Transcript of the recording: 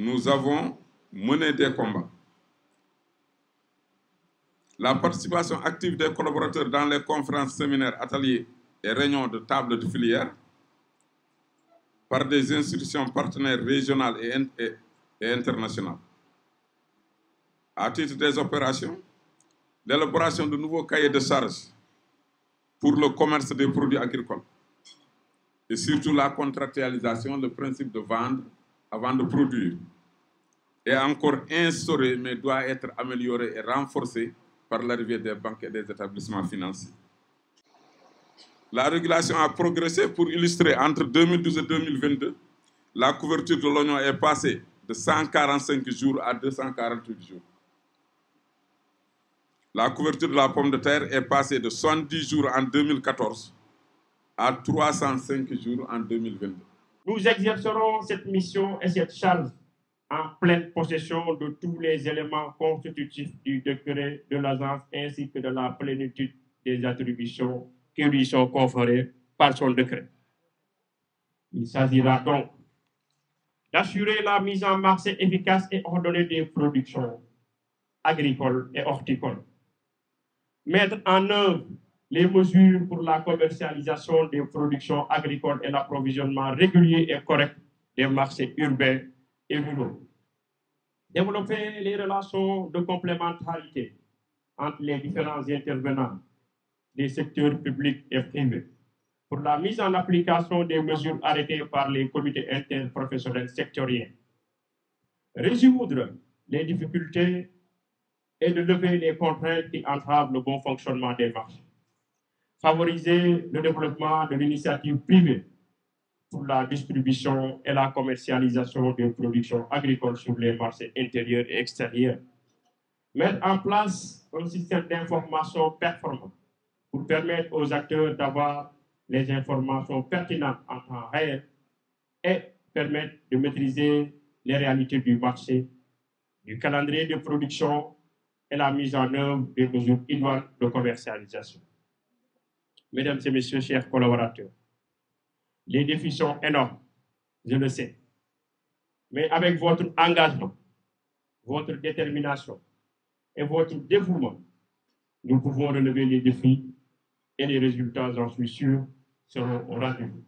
nous avons mené des combats. La participation active des collaborateurs dans les conférences, séminaires, ateliers et réunions de table de filière par des institutions partenaires régionales et internationales. À titre des opérations, l'élaboration de nouveaux cahiers de charges pour le commerce des produits agricoles et surtout la contractualisation, le principe de vendre avant de produire est encore instauré mais doit être amélioré et renforcé par l'arrivée des banques et des établissements financiers. La régulation a progressé. Pour illustrer, entre 2012 et 2022, la couverture de l'oignon est passée de 145 jours à 248 jours. La couverture de la pomme de terre est passée de 70 jours en 2014 à 305 jours en 2022. Nous exercerons cette mission et cette charge en pleine possession de tous les éléments constitutifs du décret de l'agence ainsi que de la plénitude des attributions qui lui sont conférées par son décret. Il s'agira donc d'assurer la mise en marché efficace et ordonnée des productions agricoles et horticoles, mettre en œuvre les mesures pour la commercialisation des productions agricoles et l'approvisionnement régulier et correct des marchés urbains et ruraux, développer les relations de complémentarité entre les différents intervenants des secteurs publics et privés pour la mise en application des mesures arrêtées par les comités interprofessionnels sectoriels, résoudre les difficultés et de lever les contraintes qui entravent le bon fonctionnement des marchés, favoriser le développement de l'initiative privée pour la distribution et la commercialisation des productions agricoles sur les marchés intérieurs et extérieurs, mettre en place un système d'information performant pour permettre aux acteurs d'avoir les informations pertinentes en temps réel et permettre de maîtriser les réalités du marché, du calendrier de production et la mise en œuvre des mesures idoines de commercialisation. Mesdames et messieurs, chers collaborateurs, les défis sont énormes, je le sais. Mais avec votre engagement, votre détermination et votre dévouement, nous pouvons relever les défis et les résultats, j'en suis sûr, seront au rendez-vous.